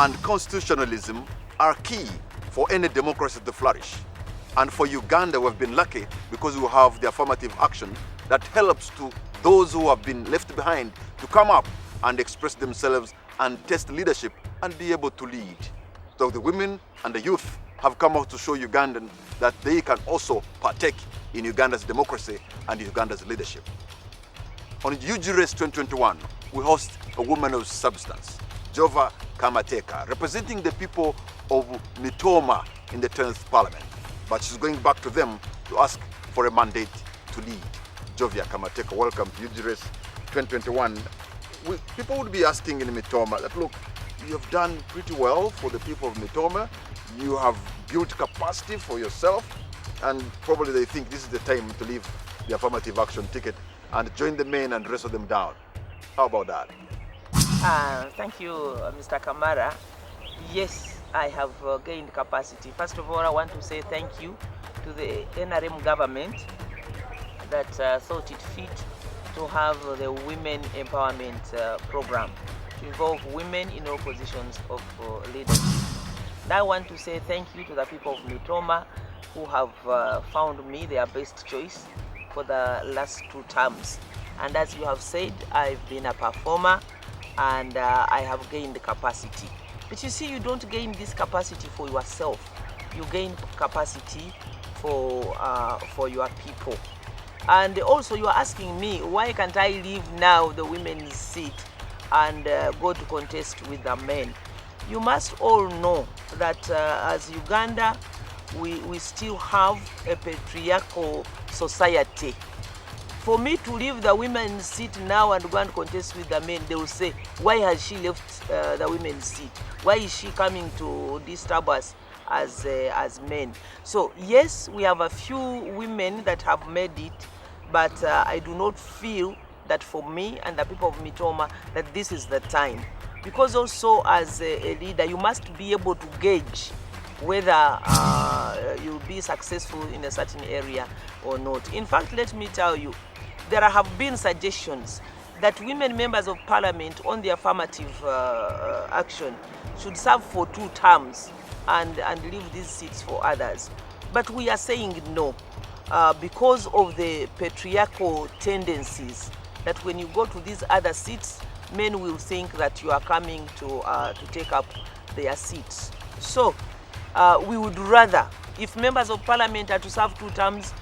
and constitutionalism are key for any democracy to flourish. And for Uganda, we've been lucky because we have the affirmative action that helps to those who have been left behind to come up and express themselves and test leadership and be able to lead. So the women and the youth have come out to show Ugandans that they can also partake in Uganda's democracy and Uganda's leadership. On UG Race 2021, we host a woman of substance, Jovah Kamateeka, representing the people of Mitooma in the 10th Parliament. But she's going back to them to ask for a mandate to lead. Jovah Kamateeka, welcome to UG Race 2021. People would be asking in Mitooma that, look, you have done pretty well for the people of Mitooma. You have built capacity for yourself, and probably they think this is the time to leave the affirmative action ticket and join the men and wrestle them down. How about that? Thank you, Mr. Kamara. Yes, I have gained capacity. First of all, I want to say thank you to the NRM government that thought it fit to have the women empowerment program to involve women in all positions of leadership. Now I want to say thank you to the people of Mitooma who have found me their best choice for the last 2 terms. And as you have said, I've been a performer and I have gained capacity. But you see, you don't gain this capacity for yourself. You gain capacity for your people. And also you are asking me, why can't I leave now the women's seat and go to contest with the men? You must all know that as Uganda, we still have a patriarchal society. For me to leave the women's seat now and go and contest with the men, they will say, why has she left the women's seat? Why is she coming to disturb us as men? So yes, we have a few women that have made it, but I do not feel that for me and the people of Mitooma that this is the time. Because also as a leader, you must be able to gauge whether you'll be successful in a certain area or not. In fact, let me tell you, there have been suggestions that women members of parliament on the affirmative action should serve for 2 terms and leave these seats for others. But we are saying no, because of the patriarchal tendencies that when you go to these other seats, men will think that you are coming to take up their seats. So we would rather, if members of parliament are to serve 2 terms,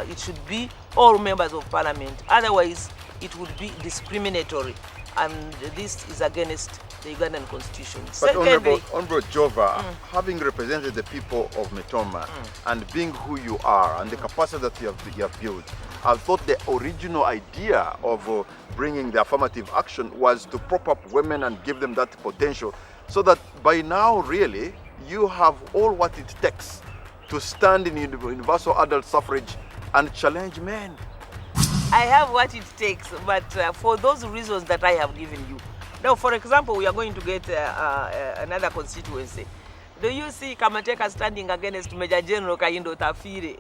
it should be all members of parliament. Otherwise, it would be discriminatory, and this is against the Ugandan constitution. But Secondly, Honorable Jovah, having represented the people of Mitooma and being who you are and the capacity that you have built, I thought the original idea of bringing the affirmative action was to prop up women and give them that potential, so that by now really you have all what it takes to stand in universal adult suffrage and challenge men. I have what it takes, but for those reasons that I have given you. Now, for example, we are going to get another constituency. Do you see Kamateeka standing against Major General Kaindo Tafire?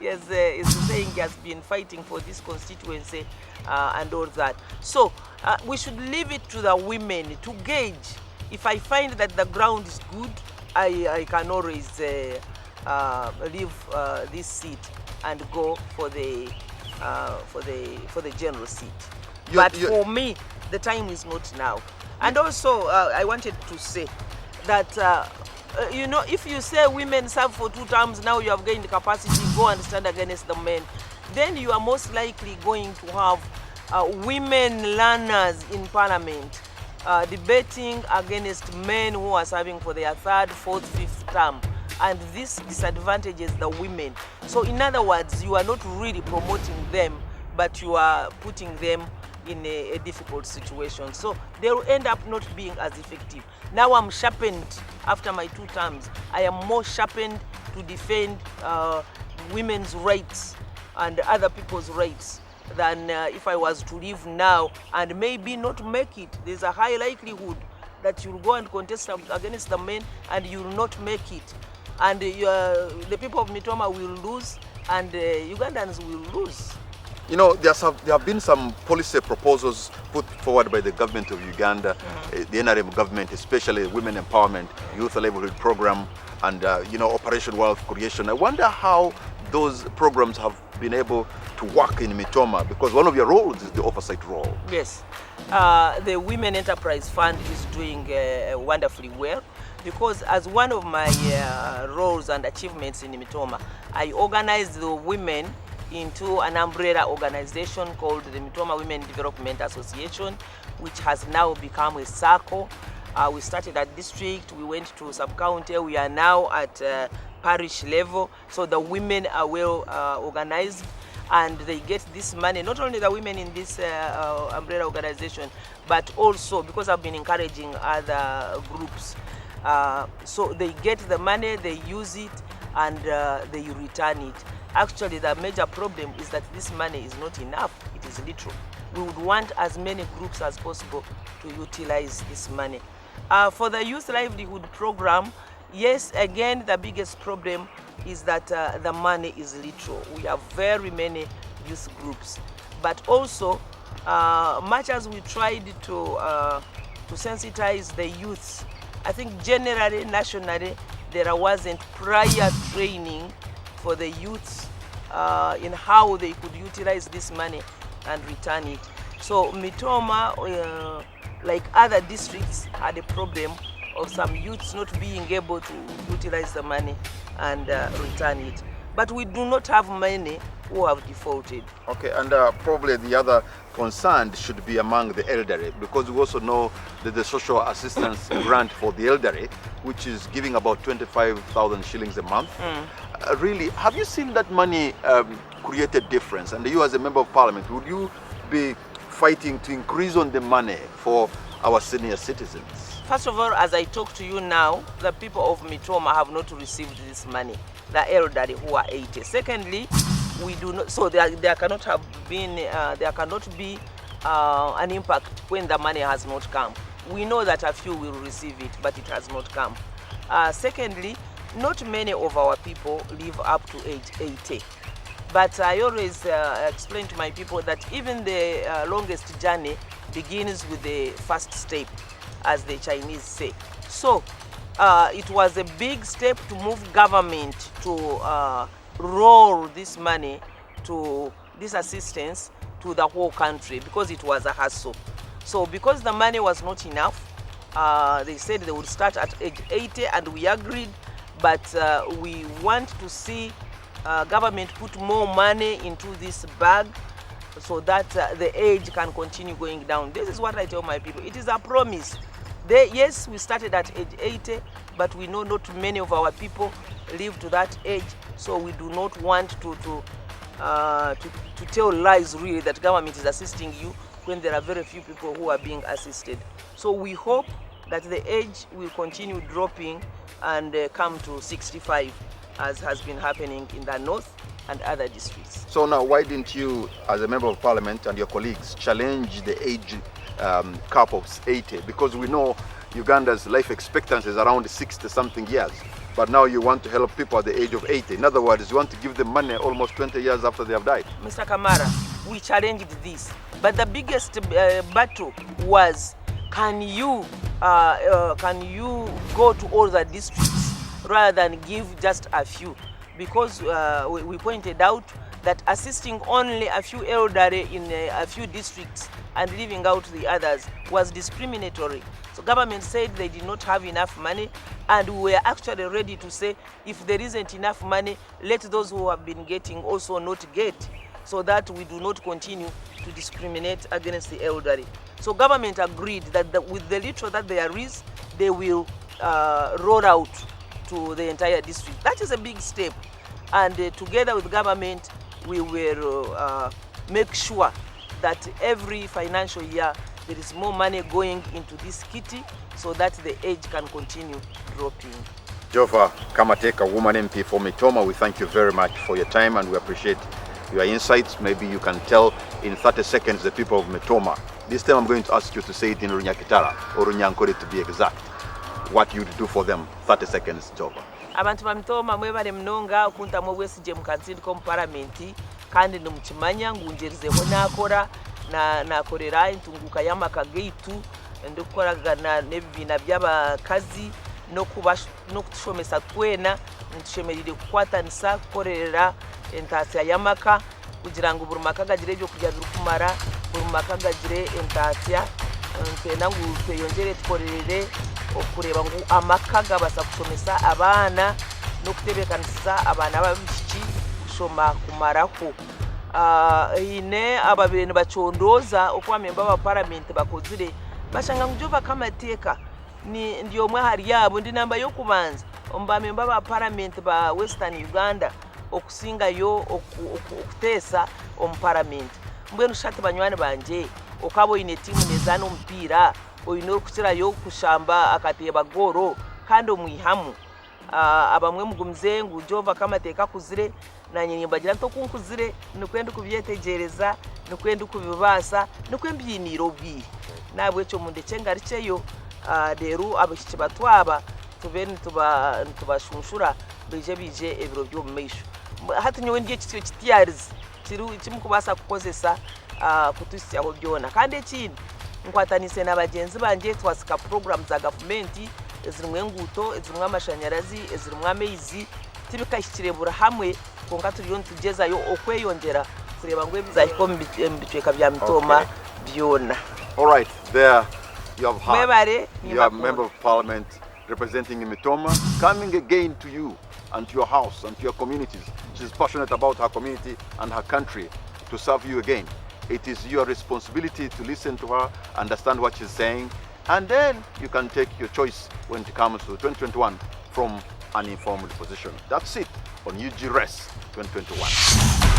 Yes, he's saying he has been fighting for this constituency and all that. So we should leave it to the women to gauge. If I find that the ground is good, I can always leave this seat and go for the general seat. But for me, the time is not now. And also, I wanted to say that you know, if you say women serve for 2 terms, now you have gained capacity, go and stand against the men, then you are most likely going to have women learners in parliament debating against men who are serving for their 3rd, 4th, 5th term. And this disadvantages the women. So in other words, you are not really promoting them, but you are putting them in a difficult situation. So they will end up not being as effective. Now I'm sharpened after my 2 terms. I am more sharpened to defend women's rights and other people's rights than if I was to leave now and maybe not make it. There's a high likelihood that you'll go and contest against the men and you'll not make it. And the people of Mitooma will lose and Ugandans will lose. You know, there have been some policy proposals put forward by the government of Uganda, the NRM government, especially Women Empowerment, Youth Livelihood Program, and you know, Operation Wealth Creation. I wonder how those programs have been able to work in Mitooma, because one of your roles is the oversight role. Yes, the Women Enterprise Fund is doing wonderfully well, because as one of my roles and achievements in Mitooma, I organized the women into an umbrella organization called the Mitooma Women Development Association, which has now become a circle. We started at district, we went to sub-county, we are now at parish level. So the women are well organized, and they get this money, not only the women in this umbrella organization, but also because I've been encouraging other groups. So they get the money, they use it, and they return it. Actually, the major problem is that this money is not enough. It is little. We would want as many groups as possible to utilize this money. For the Youth Livelihood Program, yes, again, the biggest problem is that the money is little. We have very many youth groups. But also, much as we tried to sensitize the youths, I think generally, nationally, there wasn't prior training for the youths in how they could utilize this money and return it. So Mitooma, like other districts, had a problem of some youths not being able to utilize the money and return it. But we do not have many who have defaulted. Okay, and probably the other concern should be among the elderly, because we also know that the social assistance grant for the elderly, which is giving about 25,000 shillings a month. Really, have you seen that money create a difference? And you as a member of parliament, would you be fighting to increase on the money for our senior citizens? First of all, as I talk to you now, the people of Mitooma have not received this money, the elderly who are 80. Secondly, we do not, so there cannot have been, there cannot be an impact when the money has not come. We know that a few will receive it, but it has not come. Secondly, not many of our people live up to age 80. But I always explain to my people that even the longest journey begins with the first step, as the Chinese say. So it was a big step to move government to roll this money, to this assistance to the whole country, because it was a hassle. So because the money was not enough, they said they would start at age 80, and we agreed, but we want to see government put more money into this bag so that the age can continue going down. This is what I tell my people. It is a promise. Yes, we started at age 80, but we know not many of our people live to that age, so we do not want to tell lies really that government is assisting you when there are very few people who are being assisted. So we hope that the age will continue dropping and come to 65, as has been happening in the north and other districts. So now, why didn't you, as a member of parliament and your colleagues, challenge the age cap of 80? Because we know Uganda's life expectancy is around 60-something years. But now you want to help people at the age of 80. In other words, you want to give them money almost 20 years after they have died. Mr. Kamara, we challenged this. But the biggest battle was, can you go to all the districts rather than give just a few? Because we pointed out that assisting only a few elderly in a few districts and leaving out the others was discriminatory. So government said they did not have enough money, and we were actually ready to say, if there isn't enough money, let those who have been getting also not get, so that we do not continue to discriminate against the elderly. So government agreed that with the little that there is, they will roll out to the entire district. That is a big step, and together with government, we will make sure that every financial year there is more money going into this kitty so that the age can continue dropping. Jovah Kamateeka, woman MP for Mitooma, we thank you very much for your time, and we appreciate your insights. Maybe you can tell in 30 seconds the people of Mitooma. This time I'm going to ask you to say it in Runyakitara, or Runyankore to be exact, what you do for them. 30 seconds, Jovah. Abantu ba Mitooma mwebale mnonga okuntamu obwesije mu kanzini ko mu paramenti kandi nimukimanya ngunjerizeho nakora nakorera intunguka y'amaka gaitu ndukoragana n'ebibiina by'abakazi no kutushomesa twena ntushemerire kukwatanisa kukorera entaasya y'amaka kugira ngo buri maka gagire ebyokurya birikumara buri maka gagire entaasya ntwenda ngu tweyongere tukorere okureba ngu amaka gabasa kushomesa abaana n'okutebekanisa abaana b'abishiki kushoma kumaraho. Ine ababire nibachondoza uko bamemba ba parliament bakozire bashanga ngu Jovah Kamateeka ndi omwe hari yabo ndi namba yo kubanza ombamemba ba parliament ba Western Uganda okusingayo okutesa parliament mbwenu shati banywani banje okabo ine timu nezana omupiira oyine okukirayo kushamba akateba goro kandi omwihamu abamwe mugumze ngu Jovah Kamateeka kuzire nanye nimbagira ntokunkuzire nikwenda kubyetegereza nikwenda kubibasa nikwembyinira obwire nabwe cyo mundeke ngari cyeyo rero abashiki batwaba tubeni tubashunshura bije ebiro byo mumeisho hati nyowe ndiye kityo kitiyarize kimukubasa kukozesa kutusyaho byona kandi ekindi nkwatanise n'abagenzi banje twasika programs za government ezirumwe nguto ezirumwe amashanyarazi ezirumwe ameizi tibikashyikirebura hamwe konka turiyo tugezayo okweyongera kureba ngo bizahiko mbitweka bya Mitooma byona. All right, there you have heard. You are member of parliament representing Mitooma, coming again to you and to your house and to your communities. She's passionate about her community and her country to serve you again. It is your responsibility to listen to her, understand what she's saying, and then you can take your choice when it comes to 2021 from an informed position. That's it on UG Res 2021.